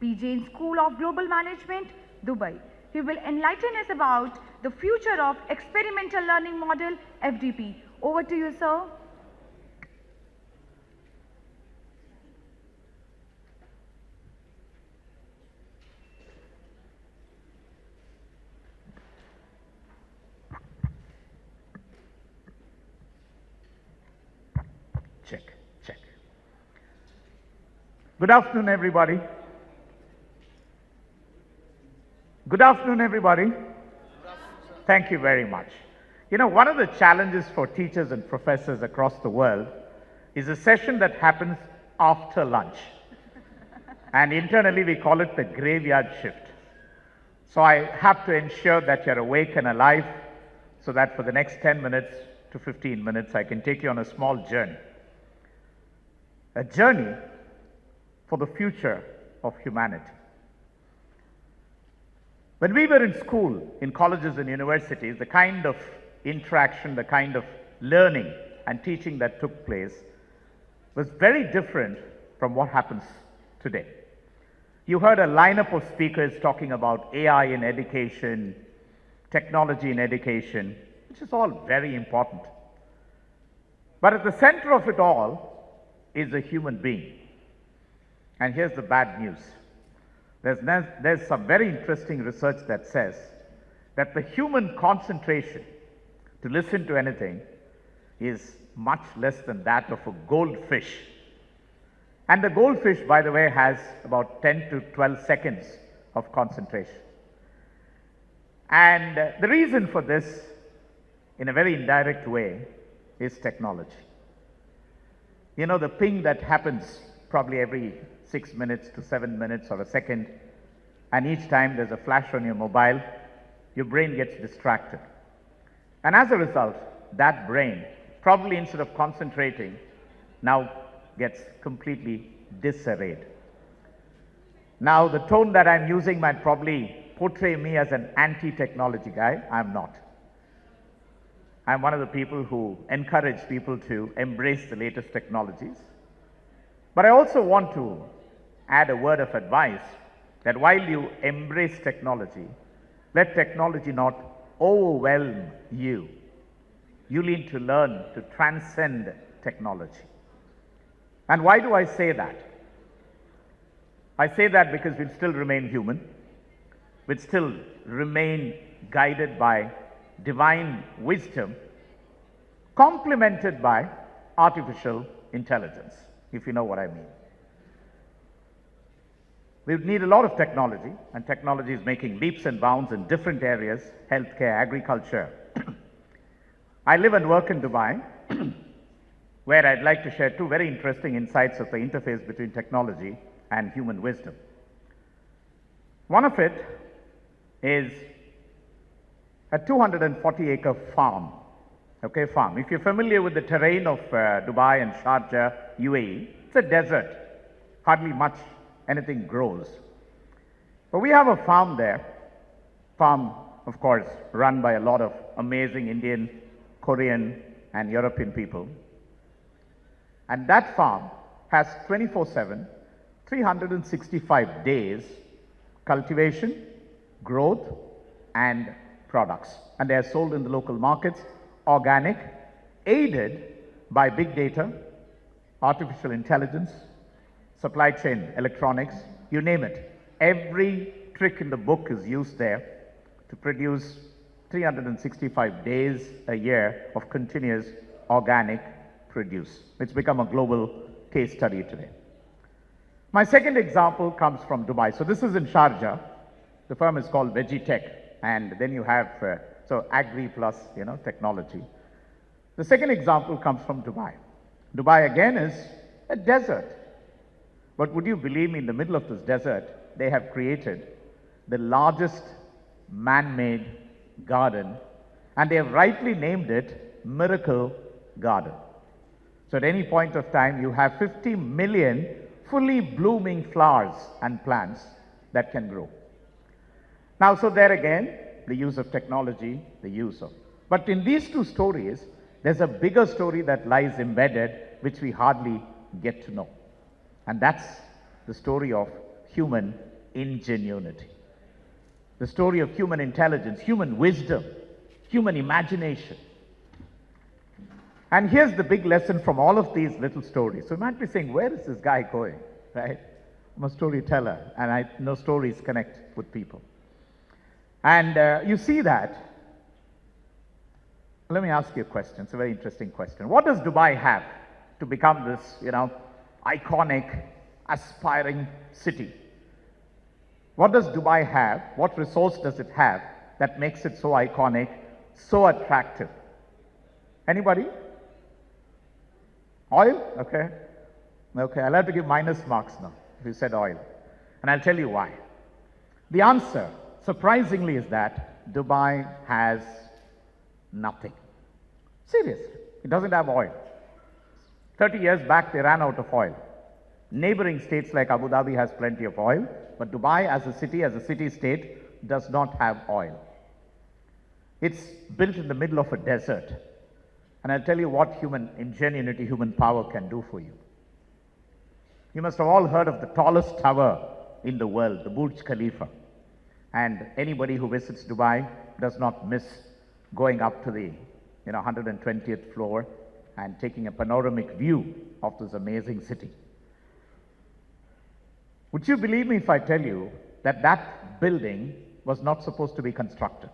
P. Jain School of Global Management, Dubai. He will enlighten us about the future of experimental learning model, FDP. Over to you, sir. Check. Good afternoon, everybody. Good afternoon, everybody. Thank you very much. You know, one of the challenges for teachers and professors across the world is a session that happens after lunch. And internally, we call it the graveyard shift. So I have to ensure that you're awake and alive so that for the next 10 minutes to 15 minutes, I can take you on a small journey. A journey for the future of humanity. When we were in school, in colleges and universities, the kind of interaction, the kind of learning and teaching that took place was very different from what happens today. You heard a lineup of speakers talking about AI in education, technology in education, which is all very important. But at the center of it all is a human being. And here's the bad news. There's some very interesting research that says that the human concentration to listen to anything is much less than that of a goldfish. And the goldfish, by the way, has about 10 to 12 seconds of concentration. And the reason for this, in a very indirect way, is technology. You know, the ping that happens probably every 6 minutes to 7 minutes or a second, and each time there's a flash on your mobile, your brain gets distracted. And as a result, that brain, probably instead of concentrating, now gets completely disarrayed. Now, the tone that I'm using might probably portray me as an anti-technology guy. I'm not. I'm one of the people who encourage people to embrace the latest technologies. But I also want to add a word of advice that while you embrace technology, let technology not overwhelm you. You need to learn to transcend technology. And why do I say that? I say that because we'll still remain human. We'll still remain guided by divine wisdom, complemented by artificial intelligence, if you know what I mean. We need a lot of technology, and technology is making leaps and bounds in different areas, healthcare, agriculture. I live and work in Dubai, where I'd like to share two very interesting insights of the interface between technology and human wisdom. One of it is a 240-acre farm, farm. If you're familiar with the terrain of Dubai and Sharjah, UAE, it's a desert. Hardly much anything grows. But we have a farm there. Farm, of course, run by a lot of amazing Indian, Korean, and European people. And that farm has 24/7, 365 days cultivation, growth, and products. And they are sold in the local markets, organic, aided by big data, artificial intelligence, supply chain, electronics, you name it. Every trick in the book is used there to produce 365 days a year of continuous organic produce. It's become a global case study today. My second example comes from Dubai. So this is in Sharjah. The firm is called Veggie-Tech. And then you have, so agri plus, technology. The second example comes from Dubai. Dubai again is a desert. But would you believe me, in the middle of this desert, they have created the largest man-made garden, and they have rightly named it Miracle Garden. So at any point of time, you have 50 million fully blooming flowers and plants that can grow. Now, so there again, the use of technology, but in these two stories, there's a bigger story that lies embedded, which we hardly get to know. And that's the story of human ingenuity. The story of human intelligence, human wisdom, human imagination. And here's the big lesson from all of these little stories. So you might be saying, where is this guy going, right? I'm a storyteller, and I know stories connect with people. And you see that. Let me ask you a question. It's a very interesting question. What does Dubai have to become this, iconic, aspiring city? What does Dubai have? What resource does it have that makes it so iconic, so attractive? Anybody? Oil? Okay. Okay, I'll have to give minus marks now if you said oil. And I'll tell you why. The answer, surprisingly, is that Dubai has nothing. Seriously, it doesn't have oil. 30 years back, they ran out of oil. Neighboring states like Abu Dhabi has plenty of oil, but Dubai as a city-state, does not have oil. It's built in the middle of a desert. And I'll tell you what human ingenuity, human power can do for you. You must have all heard of the tallest tower in the world, the Burj Khalifa. And anybody who visits Dubai does not miss going up to the 120th floor and taking a panoramic view of this amazing city. Would you believe me if I tell you that that building was not supposed to be constructed?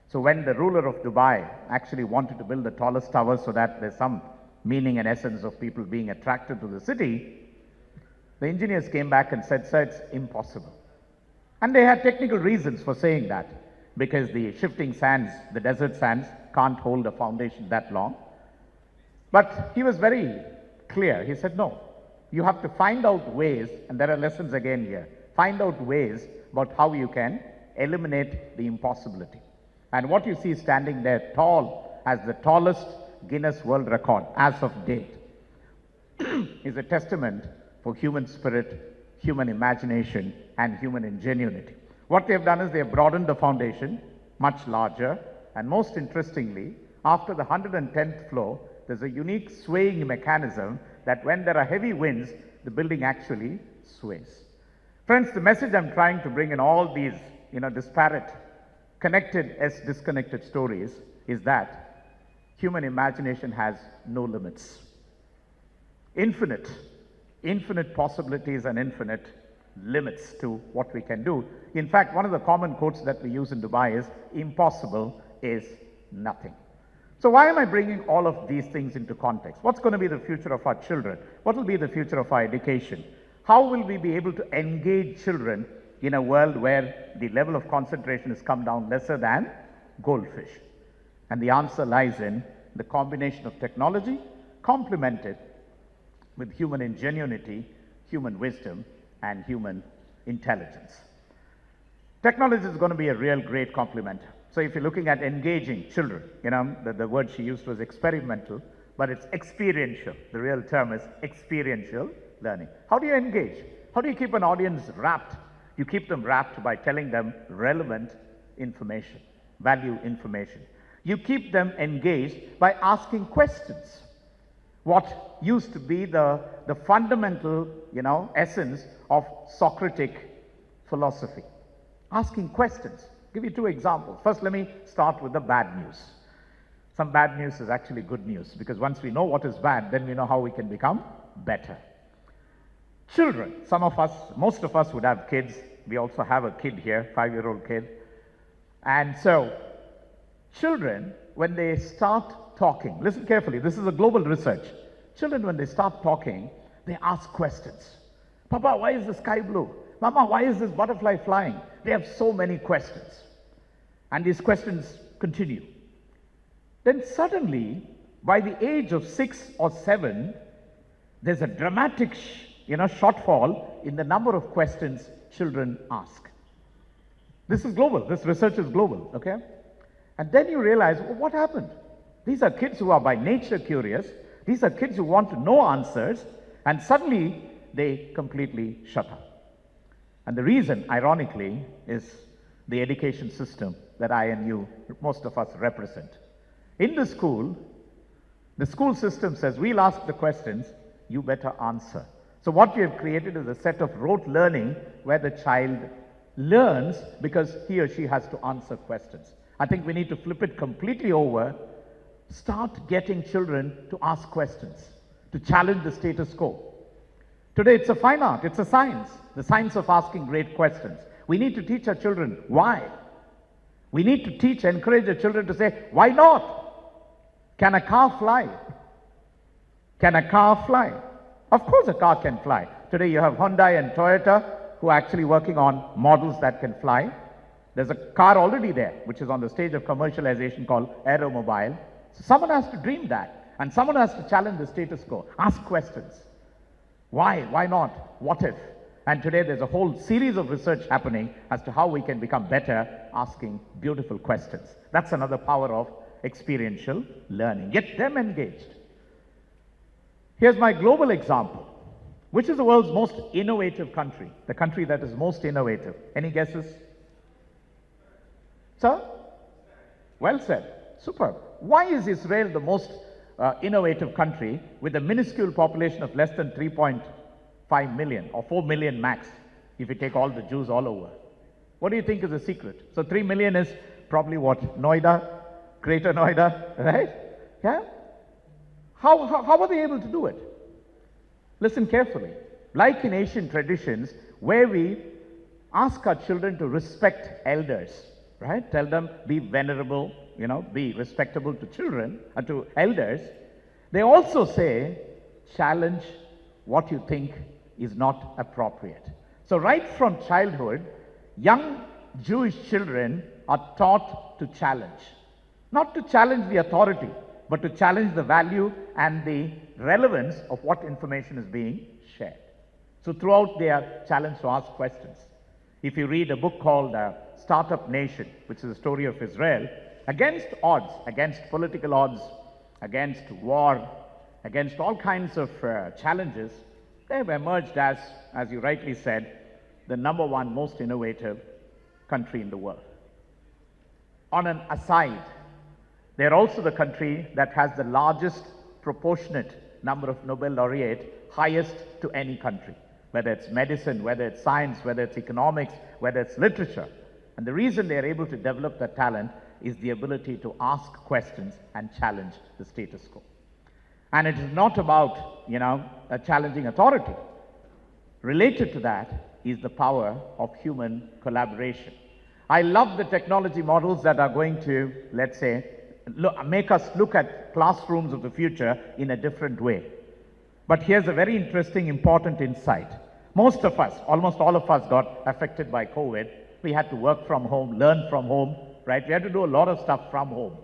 So when the ruler of Dubai actually wanted to build the tallest tower so that there's some meaning and essence of people being attracted to the city, the engineers came back and said, sir, it's impossible. And they had technical reasons for saying that, because the shifting sands, the desert sands, can't hold a foundation that long. But he was very clear. He said, no, you have to find out ways, and there are lessons again here, find out ways about how you can eliminate the impossibility. And what you see standing there tall as the tallest Guinness World Record as of date is a testament for human spirit, human imagination, and human ingenuity. What they have done is they have broadened the foundation much larger, and most interestingly, after the 110th floor, there's a unique swaying mechanism that when there are heavy winds, the building actually sways. Friends, the message I'm trying to bring in all these, disparate, connected as disconnected stories is that human imagination has no limits. Infinite possibilities and infinite limits to what we can do. In fact, one of the common quotes that we use in Dubai is, impossible is nothing. So why am I bringing all of these things into context? What's going to be the future of our children? What will be the future of our education? How will we be able to engage children in a world where the level of concentration has come down lesser than goldfish? And the answer lies in the combination of technology complemented with human ingenuity, human wisdom, and human intelligence. Technology is going to be a real great complement. So if you're looking at engaging children, the word she used was experimental, but it's experiential. The real term is experiential learning. How do you engage? How do you keep an audience wrapped? You keep them wrapped by telling them relevant information, value information. You keep them engaged by asking questions. What used to be the fundamental, essence of Socratic philosophy. Asking questions. Give you two examples. First, let me start with the bad news. Some bad news is actually good news, because once we know what is bad, then we know how we can become better. Children, most of us would have kids. We also have a kid here, 5-year-old kid. And so, children, when they start talking, listen carefully, this is a global research. Children, when they start talking, they ask questions. Papa, why is the sky blue? Mama, why is this butterfly flying? They have so many questions. And these questions continue. Then suddenly, by the age of 6 or 7, there's a dramatic shortfall in the number of questions children ask. This is global. This research is global, okay? And then you realize, well, what happened? These are kids who are by nature curious. These are kids who want to know answers, and suddenly they completely shut up. And the reason, ironically, is the education system that I and you, most of us, represent. In the school system says, we'll ask the questions, you better answer. So what we have created is a set of rote learning where the child learns because he or she has to answer questions. I think we need to flip it completely over, start getting children to ask questions, to challenge the status quo. Today it's a fine art, it's a science, the science of asking great questions. We need to teach our children why. We need to teach, encourage our children to say, why not? Can a car fly? Can a car fly? Of course a car can fly. Today you have Hyundai and Toyota who are actually working on models that can fly. There's a car already there, which is on the stage of commercialization called Aeromobile. So someone has to dream that, and someone has to challenge the status quo, ask questions. Why? Why not? What if? And today there's a whole series of research happening as to how we can become better asking beautiful questions. That's another power of experiential learning. Get them engaged. Here's my global example. Which is the world's most innovative country? The country that is most innovative. Any guesses? Sir? Well said. Superb. Why is Israel the most innovative country with a minuscule population of less than 3.5 million or 4 million max if you take all the Jews all over? What do you think is the secret? So 3 million is probably what? Noida, Greater Noida, right? Yeah? How are they able to do it? Listen carefully. Like in Asian traditions, where we ask our children to respect elders, right? Tell them, be venerable, be respectable to children, to elders. They also say, challenge what you think is not appropriate. So right from childhood, young Jewish children are taught to challenge. Not to challenge the authority, but to challenge the value and the relevance of what information is being shared. So throughout they are challenged to ask questions. If you read a book called Startup Nation, which is a story of Israel, against odds, against political odds, against war, against all kinds of challenges, they have emerged as you rightly said, the #1 most innovative country in the world. On an aside, they are also the country that has the largest proportionate number of Nobel laureate, highest to any country, whether it's medicine, whether it's science, whether it's economics, whether it's literature. And the reason they are able to develop that talent is the ability to ask questions and challenge the status quo. And it is not about, a challenging authority. Related to that is the power of human collaboration. I love the technology models that are going to, let's say, make us look at classrooms of the future in a different way. But here's a very interesting, important insight. Most of us, almost all of us got affected by COVID. We had to work from home, learn from home, right? We had to do a lot of stuff from home.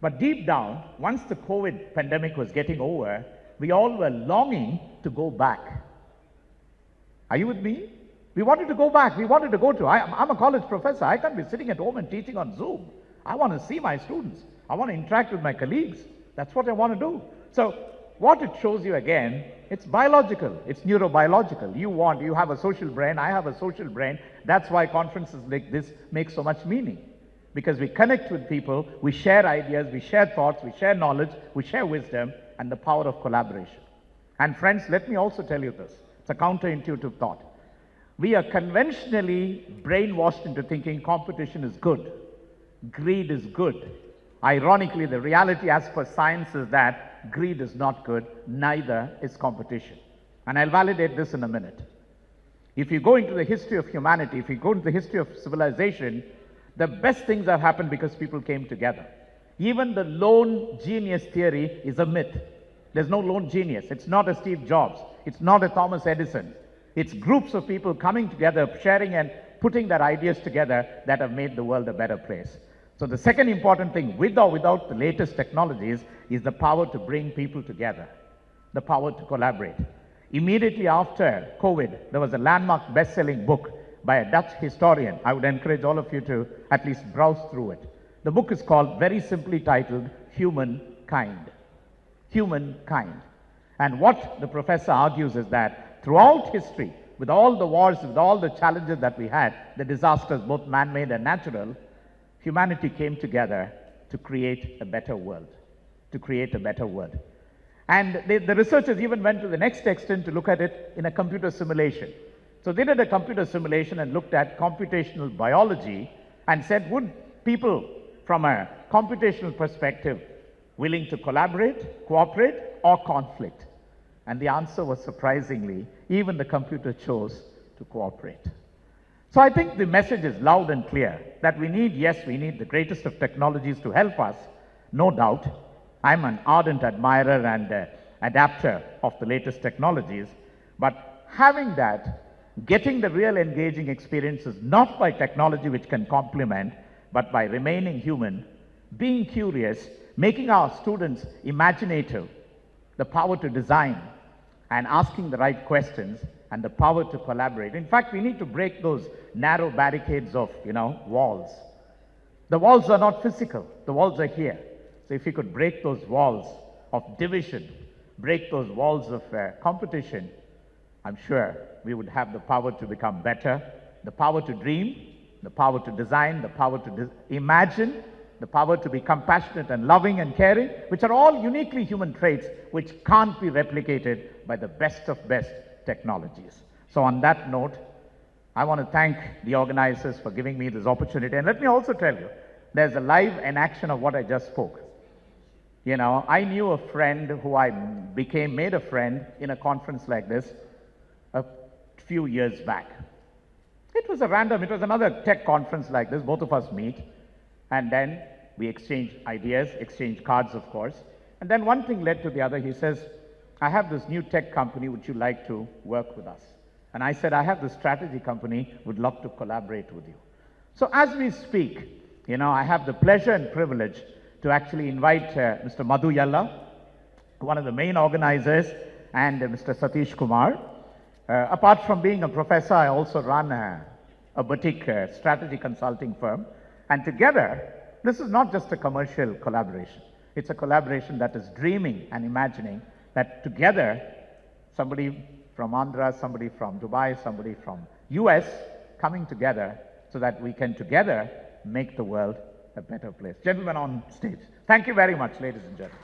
But deep down, once the COVID pandemic was getting over, we all were longing to go back. Are you with me? We wanted to go back. We wanted to go to, I'm a college professor. I can't be sitting at home and teaching on Zoom. I want to see my students. I want to interact with my colleagues. That's what I want to do. So what it shows you again, it's biological. It's neurobiological. You have a social brain. I have a social brain. That's why conferences like this make so much meaning. Because we connect with people, we share ideas, we share thoughts, we share knowledge, we share wisdom, and the power of collaboration. And friends, let me also tell you this. It's a counterintuitive thought. We are conventionally brainwashed into thinking competition is good. Greed is good. Ironically, the reality as per science is that greed is not good, neither is competition. And I'll validate this in a minute. If you go into the history of humanity, if you go into the history of civilization, the best things have happened because people came together. Even the lone genius theory is a myth. There's no lone genius. It's not a Steve Jobs. It's not a Thomas Edison. It's groups of people coming together, sharing and putting their ideas together that have made the world a better place. So the second important thing, with or without the latest technologies, is the power to bring people together, the power to collaborate. Immediately after COVID, there was a landmark best-selling book by a Dutch historian. I would encourage all of you to at least browse through it. The book is called, very simply titled, Humankind. Humankind. And what the professor argues is that throughout history, with all the wars, with all the challenges that we had, the disasters, both man-made and natural, humanity came together to create a better world. To create a better world. And the researchers even went to the next extent to look at it in a computer simulation. So they did a computer simulation and looked at computational biology and said, would people from a computational perspective willing to collaborate, cooperate, or conflict? And the answer was surprisingly, even the computer chose to cooperate. So I think the message is loud and clear that we need, yes, we need the greatest of technologies to help us, no doubt. I'm an ardent admirer and adapter of the latest technologies, but having that, getting the real engaging experiences not by technology which can complement, but by remaining human, being curious, making our students imaginative, the power to design and asking the right questions, and the power to collaborate. In fact, we need to break those narrow barricades of, walls. The walls are not physical, the walls are here. So if we could break those walls of division, break those walls of competition, I'm sure we would have the power to become better, the power to dream, the power to design, the power to imagine, the power to be compassionate and loving and caring, which are all uniquely human traits which can't be replicated by the best of best technologies. So on that note, I want to thank the organizers for giving me this opportunity. And let me also tell you, there's a live enaction of what I just spoke. I knew a friend who I made a friend in a conference like this a few years back. It was another tech conference like this, both of us meet, and then we exchange ideas, exchange cards, of course. And then one thing led to the other. He says, I have this new tech company, would you like to work with us? And I said, I have this strategy company, would love to collaborate with you. So as we speak, I have the pleasure and privilege to actually invite Mr. Madhu Yalla, one of the main organizers, and Mr. Satish Kumar. Apart from being a professor, I also run a boutique strategy consulting firm. And together, this is not just a commercial collaboration. It's a collaboration that is dreaming and imagining that together, somebody from Andhra, somebody from Dubai, somebody from US, coming together so that we can together make the world a better place. Gentlemen on stage, thank you very much, ladies and gentlemen.